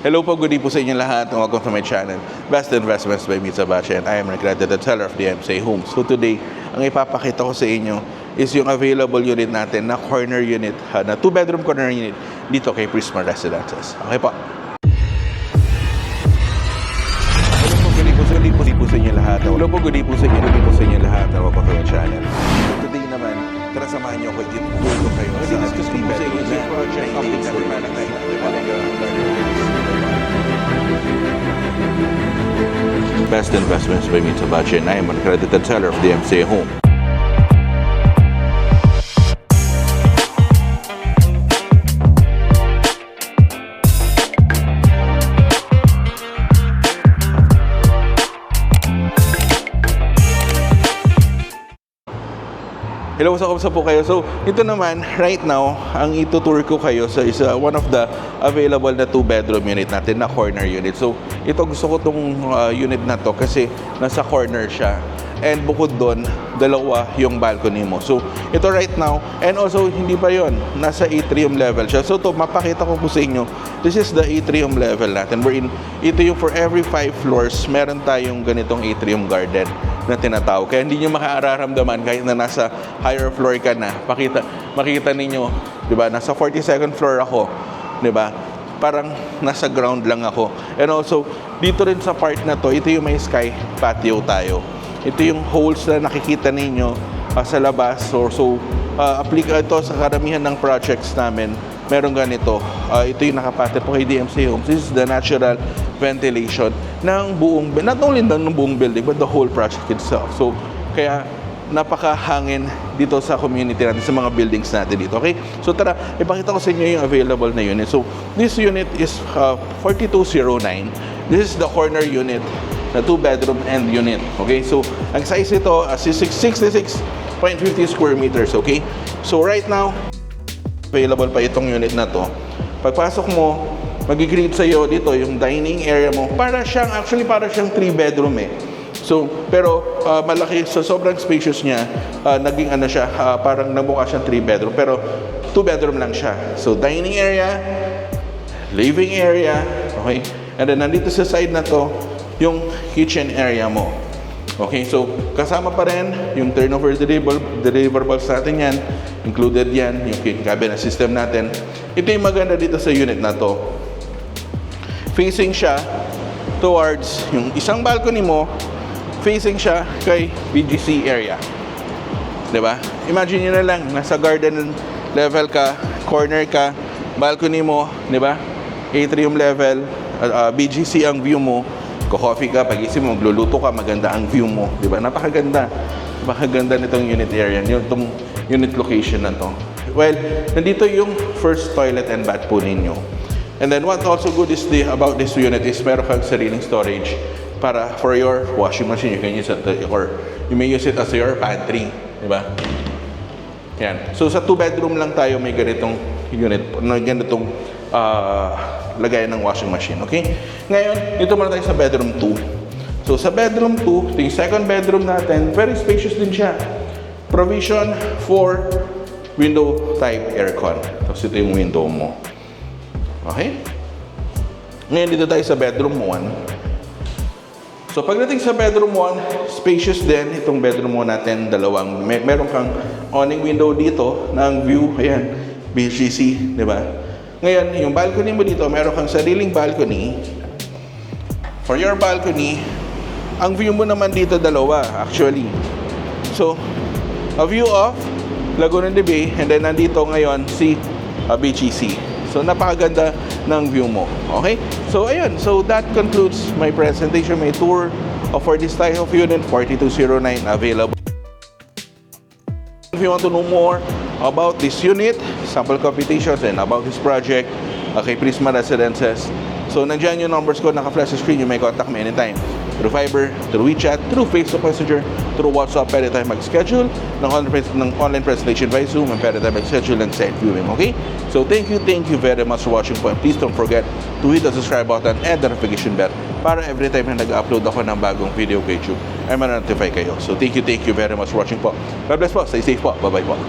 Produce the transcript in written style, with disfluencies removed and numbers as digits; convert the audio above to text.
Hello po, good day po sa inyo lahat and welcome to my channel, Best Investments by Mitsubishi, and I am accredited seller of the MCA Homes. So today, ang ipapakita ko sa inyo is yung available unit natin na corner unit, na 2-bedroom corner unit dito kay Prisma Residences. Okay po. Hello po, good day po sa inyo lahat. Hello po, good day po sa inyo lahat and welcome to my channel. So today naman, tara samahan niyo ako i-tour ko kayo. Kasi discuss ko po sa inyo yung project updates for Manatay. Best Investments by Mitsubishi, and I am an accredited seller of the MCA Home. Hello, kamusta po kayo? So, ito naman, right now, ang itutour ko kayo sa one of the available na 2-bedroom unit natin na corner unit. So, ito gusto ko tong unit na to kasi nasa corner siya. And bukod doon, dalawa yung balcony mo. So, ito right now, and also hindi pa yon, nasa atrium level siya. So, to mapakita ko po sa inyo, this is the atrium level natin. Ito yung for every 5 floors, meron tayong ganitong atrium garden na tinatawag. Kaya hindi nyo makararamdaman kahit na nasa higher floor ka na. Makita ninyo, di ba? Nasa 42nd floor ako, di ba? Parang nasa ground lang ako. And also, dito rin sa part na to, ito yung may sky patio tayo. Ito yung holes na nakikita ninyo sa labas. So applicable ito sa karamihan ng projects namin. Meron ganito. Ito yung nakapatid po kay DMCA Homes. This is the natural ventilation ng buong, not only ng buong building, but the whole project itself. So, kaya napakahangin dito sa community natin, sa mga buildings natin dito. Okay? So, tara, ipakita ko sa inyo yung available na unit. So, this unit is 4209. This is the corner unit na 2-bedroom end unit. Okay? So, ang size ito is 66.50 square meters. Okay? So, right now, available pa itong unit na to. Pagpasok mo, mag-create sa'yo dito yung dining area mo. Para siyang 3-bedroom eh. So, pero malaki, so sobrang spacious niya. Naging ano siya, parang namukha siyang 3-bedroom. Pero 2-bedroom lang siya. So, dining area, living area, okay? And then, nandito sa side na to, yung kitchen area mo. Okay, so kasama pa rin yung turnover deliverables natin yan. Included yan, yung cabinet system natin. Ito yung maganda dito sa unit na to. Facing siya towards yung isang balcony mo, facing siya kay BGC area. Diba? Imagine nyo na lang, nasa garden level ka, corner ka, balcony mo, diba? Atrium level, BGC ang view mo. Coffee ka, pag-isip mo, magluluto ka, maganda ang view mo. Diba? Napakaganda. Napakaganda nitong unit area, itong unit location na to. Well, nandito yung first toilet and bath po ninyo. And then what also good is about this unit is meron kang sariling storage para for your washing machine. You can use it, or you may use it as your pantry. Diba? Yan. So sa 2-bedroom lang tayo may ganitong unit, ganitong lagayan ng washing machine, okay? Ngayon, dito muna tayo sa bedroom 2. So, sa bedroom 2, ito yung second bedroom natin. Very spacious din siya. Provision for window type aircon. Tapos ito yung window mo. Okay? Ngayon, dito tayo sa bedroom 1. So, pagdating sa bedroom 1, spacious din. Itong bedroom 1 natin, dalawang. Meron kang awning window dito na ang view, ayan, BGC, di ba? Ngayon, yung balcony mo dito, meron kang sariling balcony. For your balcony, ang view mo naman dito dalawa, actually. So, a view of Laguna de Bay, and then nandito ngayon si BGC. So, napakaganda ng view mo. Okay? So, ayun. So, that concludes my presentation, my tour for this type of unit, 4209 available. If you want to know more about this unit, sample computations, and about this project, kay Prisma Residences. So, nandiyan yung numbers ko, naka-flash sa screen. You may contact me anytime. Through Viber, through WeChat, through Facebook Messenger, through WhatsApp. Pwede tayo mag-schedule ng online presentation by Zoom, and pwede tayo mag-schedule ng site viewing. Okay? So, thank you very much for watching po. And please don't forget to hit the subscribe button and the notification bell para every time na nag-upload ako ng bagong video kay YouTube ay ma-notify kayo. So, thank you very much for watching po. God bless po. Stay safe po. Bye-bye po.